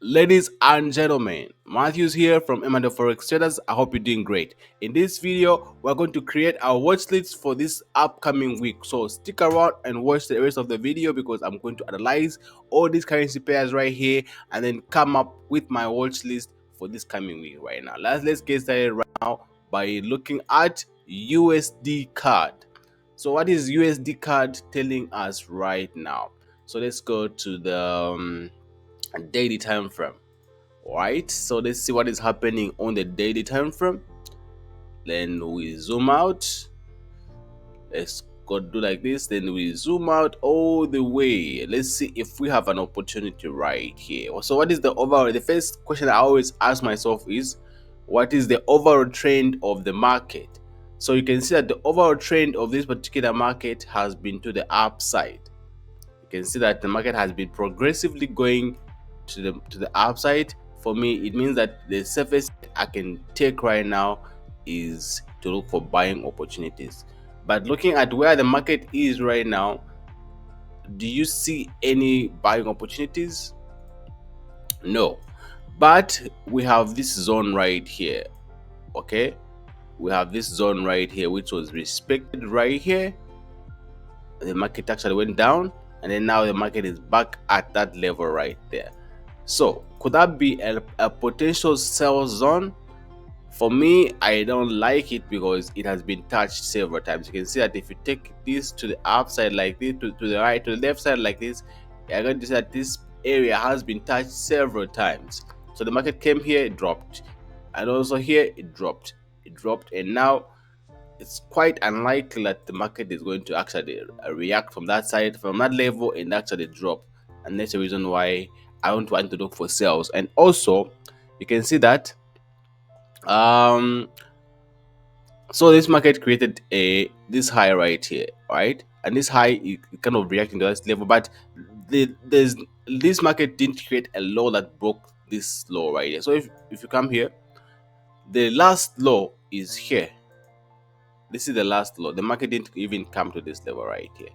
Ladies and gentlemen, Matthews here from Emmanuel Forex Traders. I hope you're doing great. In this video, we're going to create our watch list for this upcoming week. So stick around and watch the rest of the video because I'm going to analyze all these currency pairs right here and then come up with my watch list for this coming week right now. Let's get started right now by looking at USD card. So what is USD card telling us right now? So let's go to the daily time frame. Right, so let's see what is happening on the daily time frame. Then we zoom out. Let's go do like this. Then we zoom out all the way. Let's see if we have an opportunity right here. So what is the overall? The first question I always ask myself is, what is the overall trend of the market? So you can see that the overall trend of this particular market has been to the upside. You can see that the market has been progressively going to the upside. For me, it means that the safest I can take right now is to look for buying opportunities. But looking at where the market is right now, do you see any buying opportunities? No. But we have this zone right here. Okay, we have this zone right here which was respected right here. The market actually went down, and then now the market is back at that level right there. So could that be a potential sell zone? For me, I don't like it because it has been touched several times. You can see that if you take this to the upside like this, to the right, to the left side like this, you're going to see that this area has been touched several times. So the market came here, it dropped, and also here it dropped, and now it's quite unlikely that the market is going to actually react from that side, from that level, and actually drop. And that's the reason why I don't want to look for sales. And also, you can see that so this market created this high right here, right? And this high is kind of reacting to this level, but this market didn't create a low that broke this low right here. So if you come here, the last low is here. This is the last low. The market didn't even come to this level right here.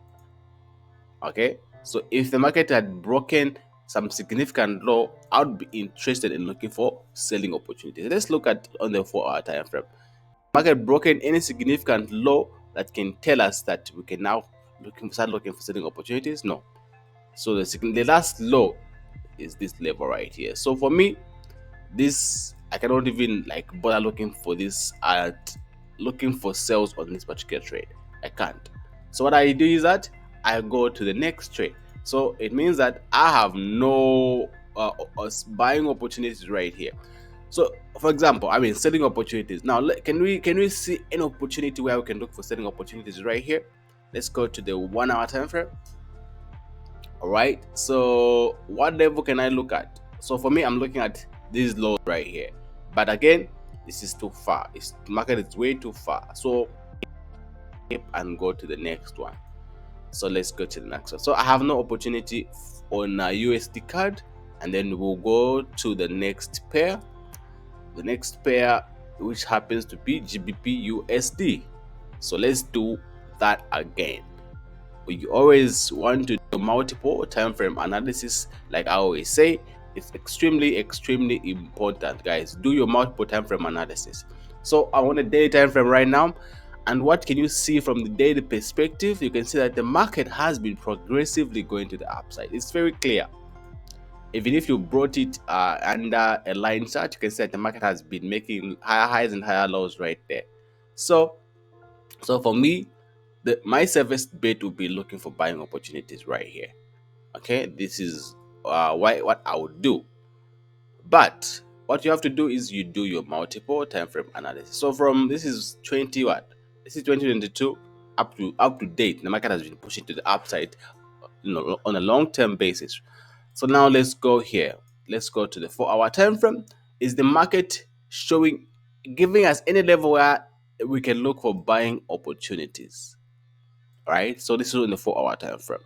Okay, so if the market had broken some significant low, I would be interested in looking for selling opportunities. Let's look at on the 4-hour time frame. Market broken any significant low that can tell us that we can now start looking for selling opportunities? No. So the last low is this level right here. So for me, this I cannot even like bother looking for this at looking for sales on this particular trade. I can't. So what I do is that I go to the next trade. So it means that I have no buying opportunities right here. So for example, I mean selling opportunities. Now can we see an opportunity where we can look for selling opportunities right here? Let's go to the 1-hour time frame. All right, so what level can I look at? So for me, I'm looking at this low right here, but again, this is too far. This market is way too far, so and go to the next one. So let's go to the next one. So I have no opportunity on a USD card, and then we'll go to the next pair. The next pair, which happens to be GBP USD. So let's do that again. You always want to do multiple time frame analysis. Like I always say, it's extremely important, guys. Do your multiple time frame analysis. So I want a daily time frame right now, and what can you see from the daily perspective? You can see that the market has been progressively going to the upside. It's very clear. Even if you brought it under a line chart, you can see that the market has been making higher highs and higher lows right there. So for me, my safest bet would be looking for buying opportunities right here. Okay, this is what I would do. But what you have to do is you do your multiple time frame analysis. So from this is 2022 up to date, the market has been pushing to the upside, on a long-term basis. So now let's go here. Let's go to the 4-hour time frame. Is the market giving us any level where we can look for buying opportunities? Right, so this is in the 4-hour time frame.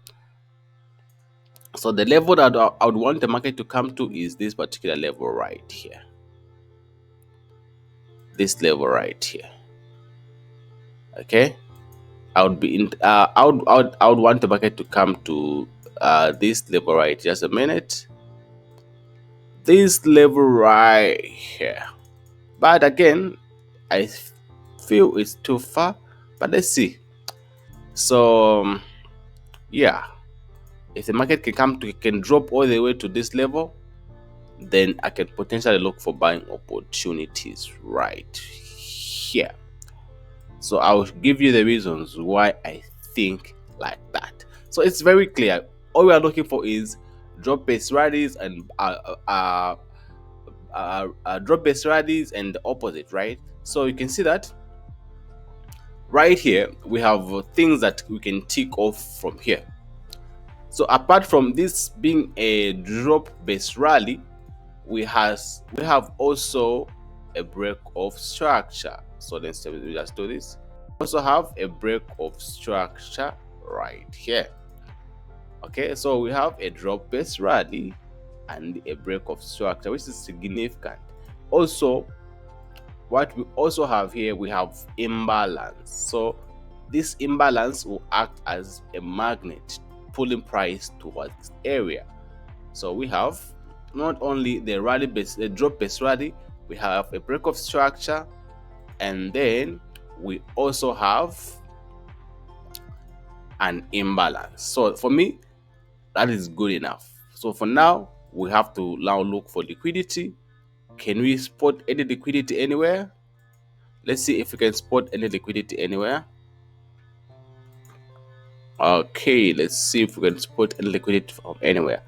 So the level that I would want the market to come to is this particular level right here. This level right here. Okay, I would be in I would want the market to come to this level right. Just a minute. this level right here. But again, I feel it's too far. But let's see. So yeah, if the market can drop all the way to this level, then I can potentially look for buying opportunities right here. So I'll give you the reasons why I think like that. So it's very clear. All we are looking for is drop based rallies and drop based rallies and the opposite, right? So you can see that right here we have things that we can tick off from here. So apart from this being a drop based rally, we have also a break of structure. So let's just do this. Also have a break of structure right here. Okay, so we have a drop based rally and a break of structure, which is significant. Also, what we also have here, we have imbalance. So this imbalance will act as a magnet pulling price towards this area. So we have not only the drop based rally, we have a break of structure, and then we also have an imbalance. So for me, that is good enough. So for now, we have to now look for liquidity. Can we spot any liquidity anywhere? Let's see if we can spot any liquidity anywhere. Okay, let's see if we can spot any liquidity from anywhere.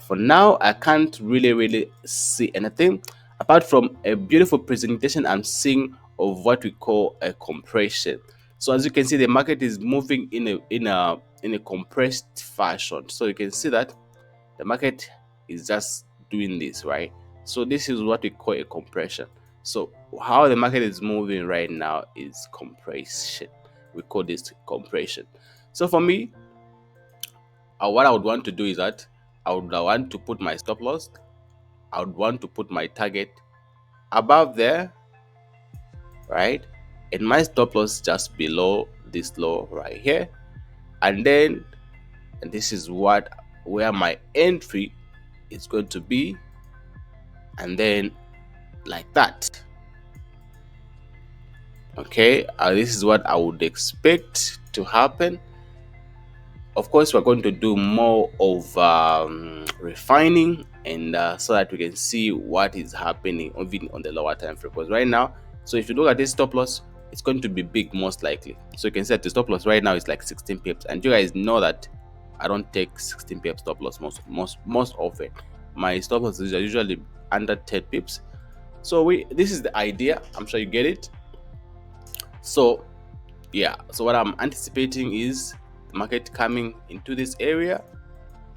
For now, I can't really see anything apart from a beautiful presentation I'm seeing of what we call a compression. So as you can see, the market is moving in a compressed fashion. So you can see that the market is just doing this, right? So this is what we call a compression. So how the market is moving right now is compression. We call this compression. So for me, what I would want to do is that I would want to put my stop loss. I would want to put my target above there, right? And my stop loss just below this low right here. And then, and this is where my entry is going to be. And then like that. Okay, this is what I would expect to happen. Of course, we're going to do more of refining, and so that we can see what is happening even on the lower time frame. Because right now, so if you look at this stop loss, it's going to be big most likely. So you can see that the stop loss right now is like 16 pips, and you guys know that I don't take 16 pips stop loss most often. My stop loss is usually under 10 pips. So this is the idea. I'm sure you get it. So yeah, so what I'm anticipating is the market coming into this area,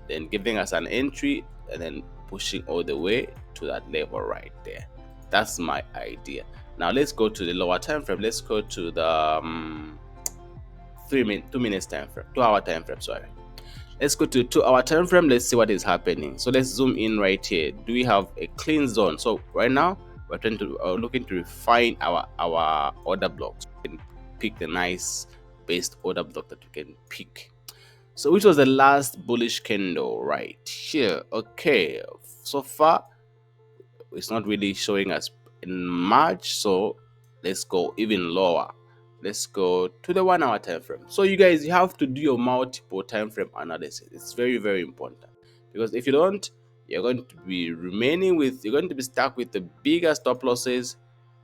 then giving us an entry, and then pushing all the way to that level right there. That's my idea. Now let's go to the lower time frame. Let's go to the 2 minutes time frame, 2 hour time frame. Sorry. Let's go to 2 hour time frame. Let's see what is happening. So let's zoom in right here. Do we have a clean zone? So right now we're trying to looking to refine our order blocks. We can pick the nice based order block that we can pick. So which was the last bullish candle right here? Okay, so far it's not really showing us in March, so let's go even lower. Let's go to the 1 hour time frame. So you guys, you have to do your multiple time frame analysis. It's very important, because if you don't, you're going to be stuck with the bigger stop losses,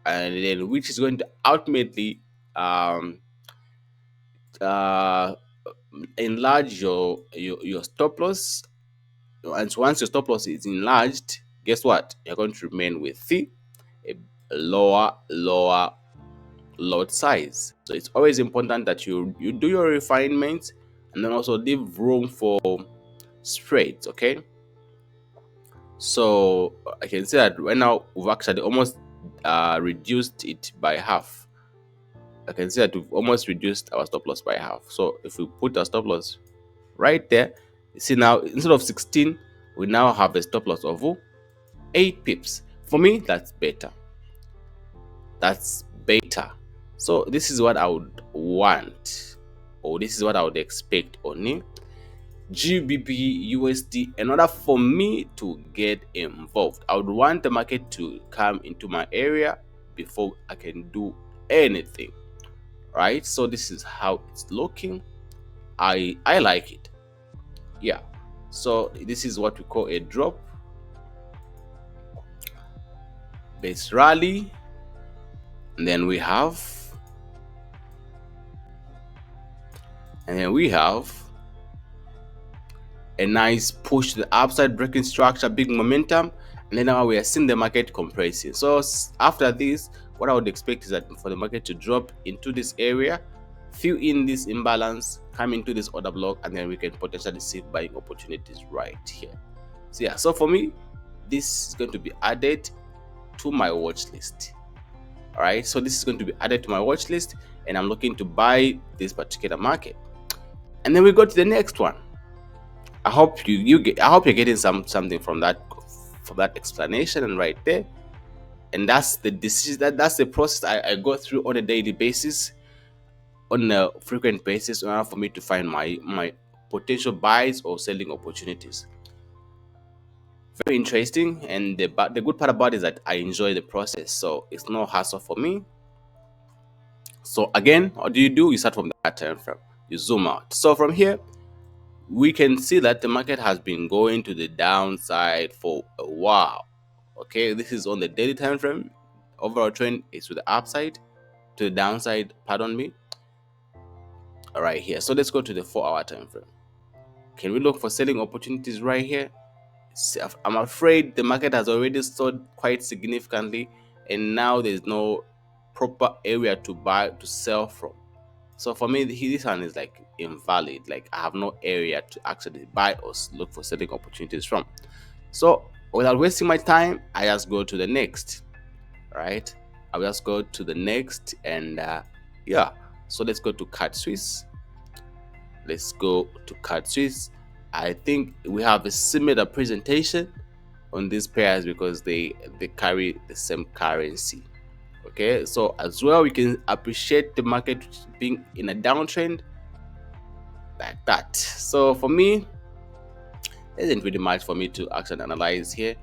and then which is going to ultimately uh enlarge your stop loss. And once your stop loss is enlarged, guess what? You're going to remain with a lower lot size. So it's always important that you do your refinements, and then also leave room for spreads. Okay, so I can say that right now we've actually almost reduced it by half. I can see that we've almost reduced our stop loss by half. So if we put our stop loss right there, you see now instead of 16, we now have a stop loss of 8 pips. For me, that's better. That's better. So this is what I would want, or this is what I would expect on it. GBP USD. In order for me to get involved, I would want the market to come into my area before I can do anything, right? So this is how it's looking. I like it. Yeah, so this is what we call a drop base rally, and then we have a nice push to the upside, breaking structure, big momentum, and then now we are seeing the market compressing. So after this, what I would expect is that for the market to drop into this area, fill in this imbalance, come into this order block, and then we can potentially see buying opportunities right here. So yeah, so for me, this is going to be added to my watch list. All right, so this is going to be added to my watch list, and I'm looking to buy this particular market. And then we go to the next one. I hope I hope you're getting something from that explanation and right there. And that's the decision, that's the process I go through on a daily basis, on a frequent basis, in order for me to find my potential buys or selling opportunities. Very interesting, and the good part about it is that I enjoy the process, so it's no hassle for me. So again, what do? You start from that time frame, you zoom out. So from here, we can see that the market has been going to the downside for a while. Okay, this is on the daily time frame. Overall trend is to the upside, to the downside, pardon me. All right, here. So let's go to the 4-hour time frame. Can we look for selling opportunities right here? I'm afraid the market has already sold quite significantly, and now there's no proper area to buy, to sell from. So for me, this one is like invalid. Like I have no area to actually buy or look for selling opportunities from. So without wasting my time, I just go to the next. Right? I'll just go to the next, and yeah. So let's go to Card Swiss. Let's go to Card Swiss. I think we have a similar presentation on these pairs because they carry the same currency. Okay, so as well, we can appreciate the market being in a downtrend like that. So for me, there isn't really much for me to actually analyze here,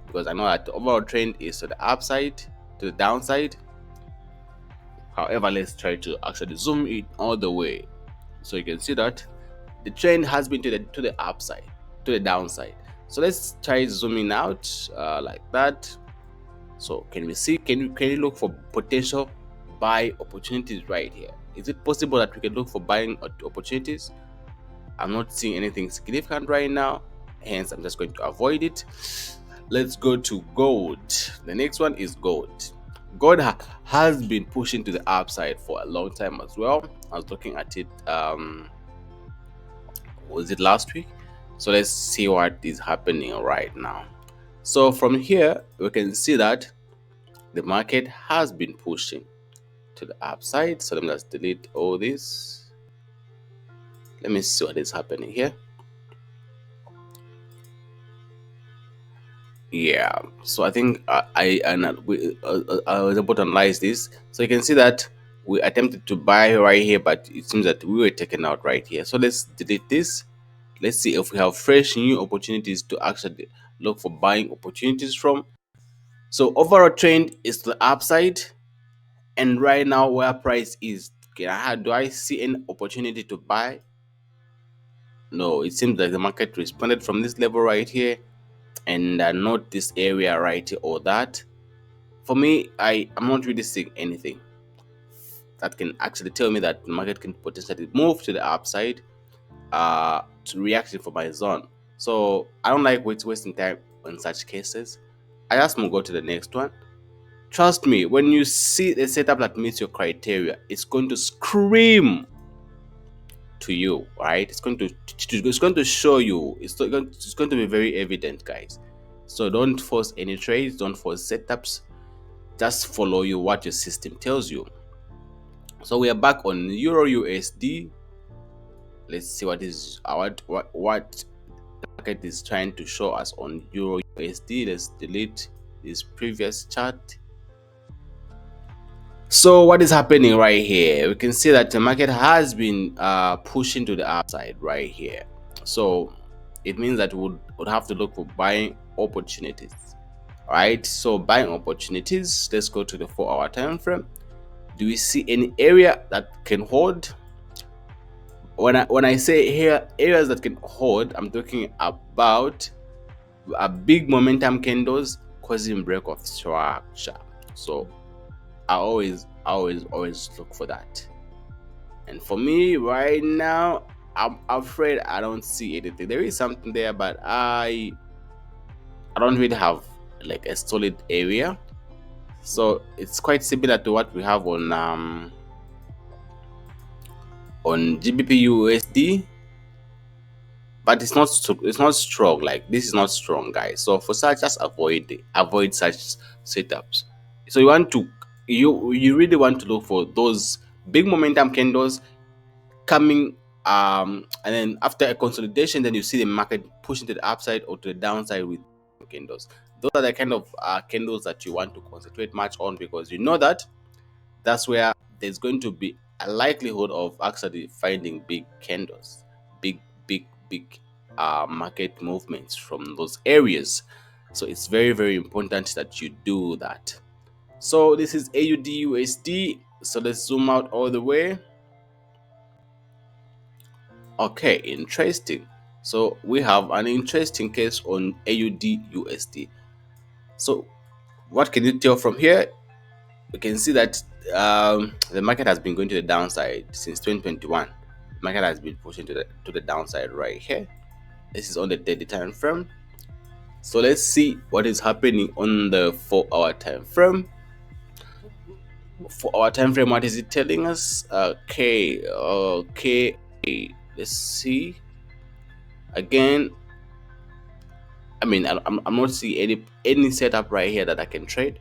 because I know that the overall trend is to the upside, to the downside. However, let's try to actually zoom it all the way, so you can see that the trend has been to the upside, to the downside. So let's try zooming out like that. So can we see, can you look for potential buy opportunities right here? Is it possible that we can look for buying opportunities? I'm not seeing anything significant right now, hence I'm just going to avoid it. Let's go to gold. The next one is gold. Gold has been pushing to the upside for a long time as well. I was looking at it, was it last week? So let's see what is happening right now. So from here, we can see that the market has been pushing to the upside. So let me just delete all this. Let me see what is happening here. Yeah, so I think I was able to analyze this. So you can see that we attempted to buy right here, but it seems that we were taken out right here. So let's delete this. Let's see if we have fresh new opportunities to actually look for buying opportunities from. So overall trend is to the upside, and right now where price is, do I see any opportunity to buy? No, it seems like the market responded from this level right here, and not this area right here or that. For me, I'm not really seeing anything that can actually tell me that the market can potentially move to the upside to reaction for my zone. So I don't like wasting time in such cases. I just move go to the next one. Trust me, when you see a setup that meets your criteria, it's going to scream to you, right? It's going to show you. It's going to be very evident, guys. So don't force any trades, don't force setups. Just follow what your system tells you. So we are back on Euro USD. Let's see what the market is trying to show us on Euro USD. Let's delete this previous chart. So what is happening right here? We can see that the market has been pushing to the upside right here. So it means that we would have to look for buying opportunities. Right, so buying opportunities, let's go to the 4-hour time frame. Do we see any area that can hold? When I say here areas that can hold, I'm talking about a big momentum candles causing break of structure. So I always look for that. And for me right now, I'm afraid I don't see anything. There is something there, but I don't really have like a solid area. So it's quite similar to what we have on GBP USD, but it's not strong. Like this is not strong, guys. So for such, just avoid such setups. So you really want to look for those big momentum candles coming, and then after a consolidation, then you see the market pushing to the upside or to the downside with candles. Those are the kind of candles that you want to concentrate much on, because you know that that's where there's going to be a likelihood of actually finding big candles, big market movements from those areas. So it's very, very important that you do that. So this is AUD USD. So let's zoom out all the way. Okay, interesting. So we have an interesting case on AUD USD. So what can you tell from here? We can see that the market has been going to the downside since 2021. The market has been pushing to the downside right here. This is on the daily time frame. So let's see what is happening on the 4-hour time frame. 4-hour time frame, what is it telling us? Okay, let's see again. I mean, I'm not seeing any setup right here that I can trade.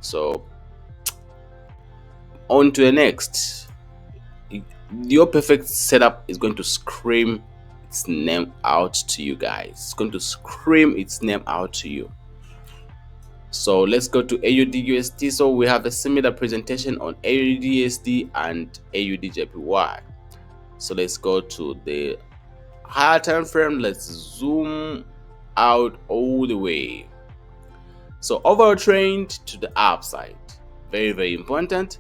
So on to the next. Your perfect setup is going to scream its name out to you guys. It's going to scream its name out to you. So let's go to AUD USD. So we have a similar presentation on AUD USD and AUD JPY. So let's go to the higher time frame. Let's zoom out all the way. So overall trend to the upside, very, very important.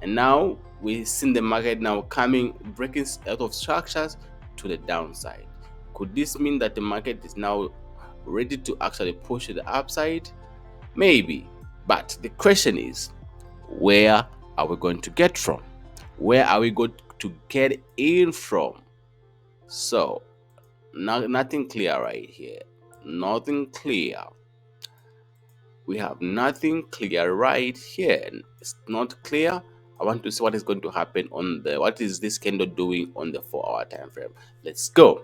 And now we've seen the market now breaking out of structures to the downside. Could this mean that the market is now ready to actually push to the upside? Maybe. But the question is, where are we going to get from? Where are we going to get in from? So nothing clear right here. Nothing clear. We have nothing clear right here. It's not clear. I want to see what is going to happen what is this candle doing on the 4-hour time frame. Let's go.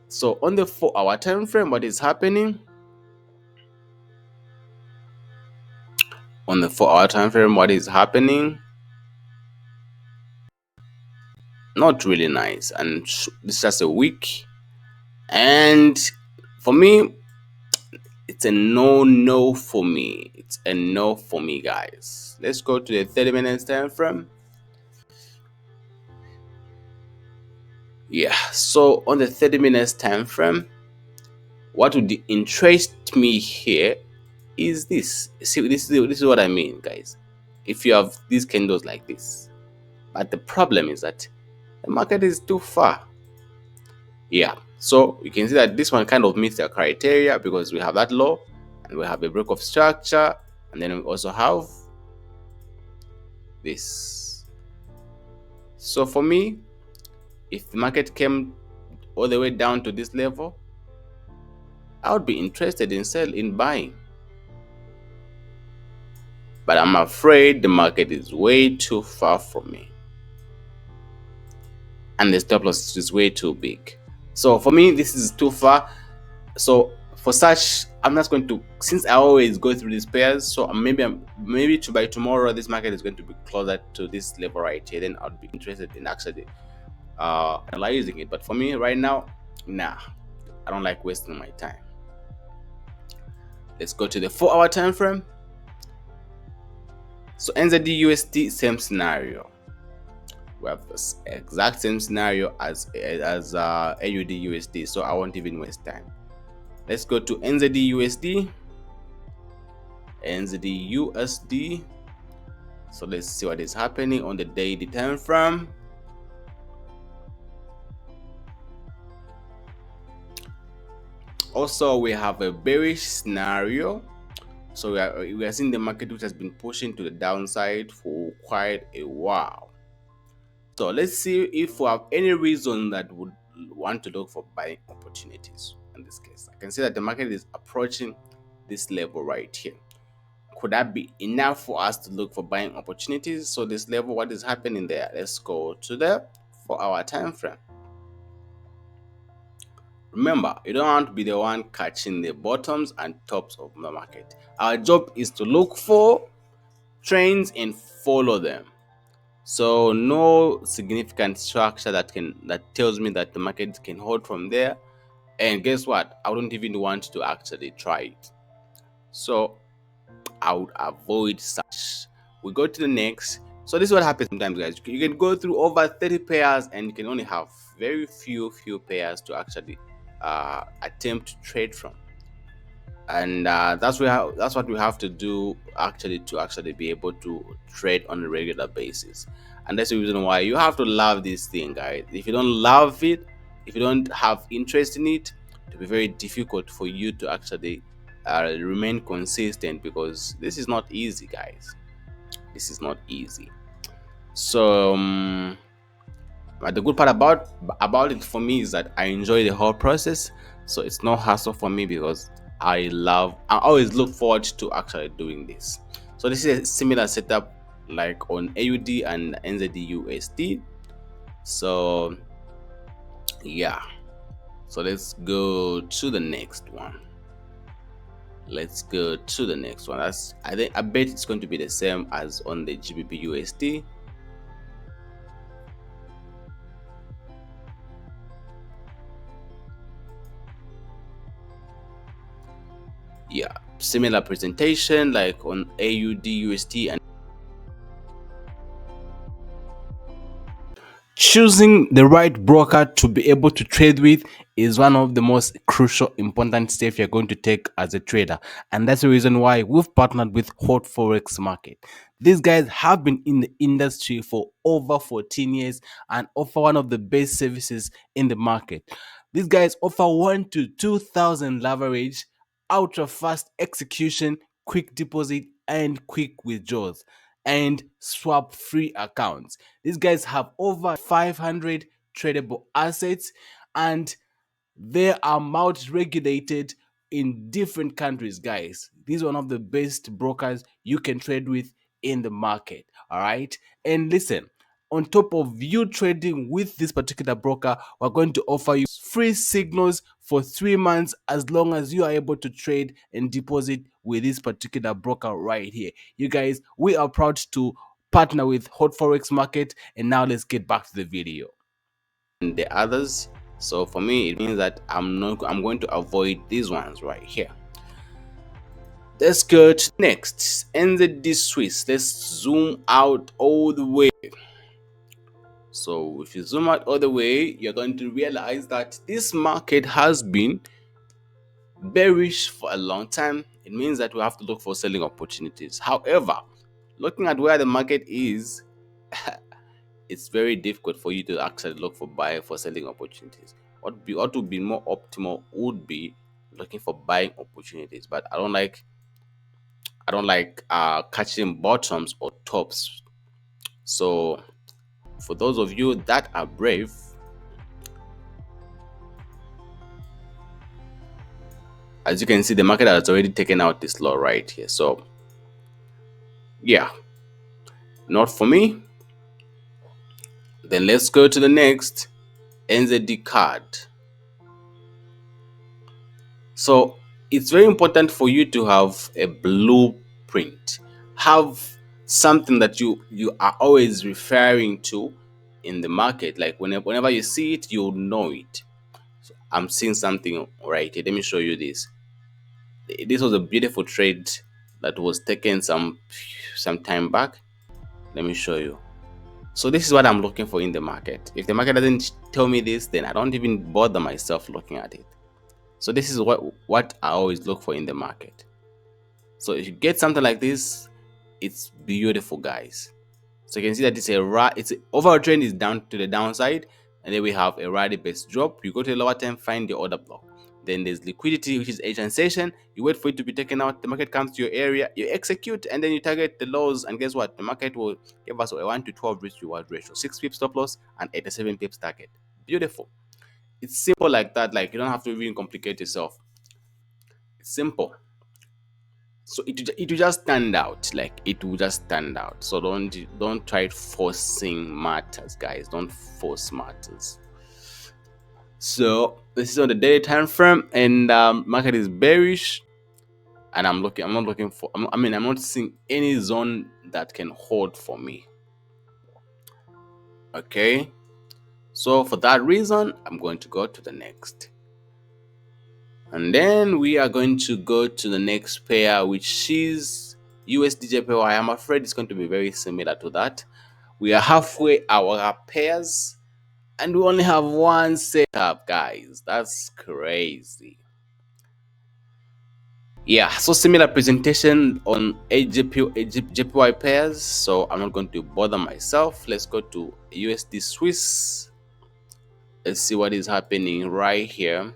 So on the 4-hour time frame, what is happening? On the 4-hour time frame, what is happening? Not really nice, and it's just a week. And for me, it's a no for me. It's a no for me, guys. Let's go to the 30 minutes time frame. Yeah, so on the 30 minutes time frame, what would interest me here is this. See, this is what I mean, guys. If you have these candles like this, but the problem is that the market is too far. Yeah, so you can see that this one kind of meets the criteria, because we have that low and we have a break of structure, and then we also have this. So for me, if the market came all the way down to this level, I would be interested in buying. But I'm afraid the market is way too far from me, and the stop loss is way too big. So for me, this is too far. So for such, I'm not going to, since I always go through these pairs, so maybe by tomorrow this market is going to be closer to this level right here, then I'll be interested in actually analyzing it. But for me right now, nah, I don't like wasting my time. Let's go to the 4-hour time frame. So NZD USD, same scenario. We have this exact same scenario as AUD USD, so I won't even waste time. Let's go to NZD USD. NZD USD. So let's see what is happening on the daily time frame. Also, we have a bearish scenario. So we are seeing the market which has been pushing to the downside for quite a while. So let's see if we have any reason that would want to look for buying opportunities. In this case, I can see that the market is approaching this level right here. Could that be enough for us to look for buying opportunities? So this level, what is happening there? Let's go to the 4-hour time frame. Remember, you don't want to be the one catching the bottoms and tops of the market. Our job is to look for trends and follow them. So no significant structure that tells me that the market can hold from there. And guess what? I don't even want to actually try it. So I would avoid such. We go to the next. So this is what happens sometimes, guys. You can go through over 30 pairs and you can only have very few pairs to actually attempt to trade from. And that's what we have to do actually to actually be able to trade on a regular basis. And that's the reason why you have to love this thing, guys. If you don't love it, if you don't have interest in it, it'll be very difficult for you to actually remain consistent, because this is not easy, guys. This is not easy. So but the good part about it for me is that I enjoy the whole process. So it's no hassle for me, because I always look forward to actually doing this. So this is a similar setup like on AUD and NZD USD. So yeah, so let's go to the next one. Let's go to the next one. I bet it's going to be the same as on the GBP USD. Yeah, similar presentation like on AUD USD. And choosing the right broker to be able to trade with is one of the most crucial, important steps you're going to take as a trader. And that's the reason why we've partnered with Hot Forex Market. These guys have been in the industry for over 14 years and offer one of the best services in the market. These guys offer 1 to 2,000 leverage, ultra fast execution, quick deposit, and quick withdrawals, and swap free accounts. These guys have over 500 tradable assets, and they are multi regulated in different countries, guys. These are one of the best brokers you can trade with in the market. All right. And listen, on top of you trading with this particular broker, we're going to offer you free signals for 3 months as long as you are able to trade and deposit with this particular broker right here. You guys, we are proud to partner with Hot Forex Market. And now let's get back to the video. And the others. So for me, it means that I'm going to avoid these ones right here. Let's go to next. NZD Swiss. Let's zoom out all the way. So if you zoom out all the way, you're going to realize that this market has been bearish for a long time. It means that we have to look for selling opportunities. However, looking at where the market is, it's very difficult for you to actually look for selling opportunities. What would be more optimal would be looking for buying opportunities, but I don't like catching bottoms or tops. So for those of you that are brave, as you can see, the market has already taken out this low right here. So yeah, not for me. Then let's go to the next, NZD card. So it's very important for you to have a blueprint, have something that you are always referring to in the market. Like whenever you see it, you'll know it. So I'm seeing something right here. Let me show you this. This was a beautiful trade that was taken some time back. Let me show you. So this is what I'm looking for in the market. If the market doesn't tell me this, then I don't even bother myself looking at it. So this is what I always look for in the market. So if you get something like this, it's beautiful, guys. So you can see that it's a overall trend is down to the downside, and then we have a rally based drop. You go to the lower time, find the order block. Then there's liquidity, which is a sensation. You wait for it to be taken out. The market comes to your area, you execute, and then you target the lows. And guess what? The market will give us a 1 to 12 risk reward ratio, 6 pips stop loss, and 87 pips target. Beautiful. It's simple like that. Like, you don't have to even complicate yourself. It's simple. So it will just stand out. Like, it will just stand out. So don't try forcing matters, guys. Don't force matters. So this is on the daily time frame, and market is bearish, and I'm not looking for, I'm not seeing any zone that can hold for me. Okay, so for that reason, I'm going to go to the next. And then we are going to go to the next pair, which is USDJPY. I'm afraid it's going to be very similar to that. We are halfway our pairs, and we only have one setup, guys. That's crazy. Yeah, so similar presentation on JPY pairs. So I'm not going to bother myself. Let's go to USD Swiss. Let's see what is happening right here.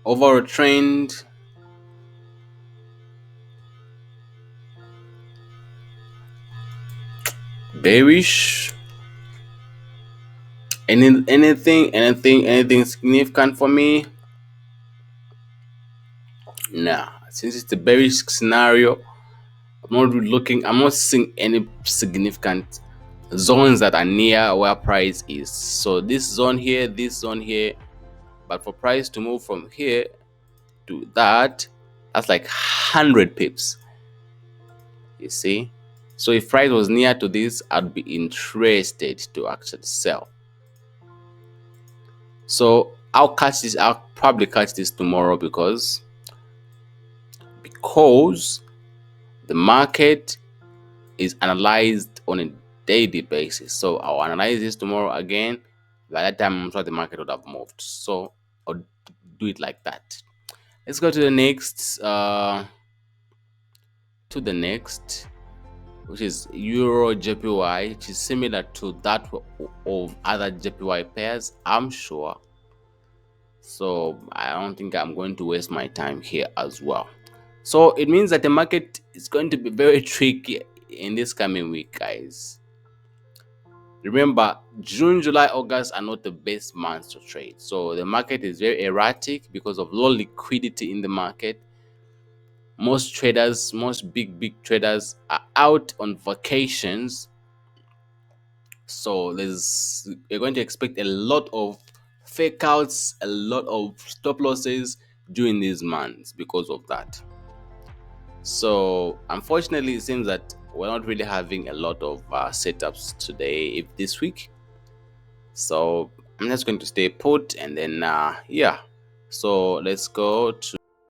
Overall trend. Bearish. Anything significant for me? Nah, since it's a bearish scenario, I'm not seeing any significant zones that are near where price is. So this zone here, but for price to move from here to that's like 100 pips, you see. So if price was near to this, I'd be interested to actually sell. So I'll probably catch this tomorrow because the market is analyzed on a daily basis. So I'll analyze this tomorrow again. By that time, I'm sure the market would have moved. So I'll do it like that. Let's go to the next. Which is Euro JPY, which is similar to that of other JPY pairs, I'm sure. So I don't think I'm going to waste my time here as well. So it means that the market is going to be very tricky in this coming week, guys. Remember, June, July, August are not the best months to trade. So the market is very erratic because of low liquidity in the market. Most big traders are out on vacations. So you're going to expect a lot of fake outs, a lot of stop losses during these months because of that. So unfortunately, it seems that we're not really having a lot of setups today, this week. So I'm just going to stay put, and then yeah. So let's go to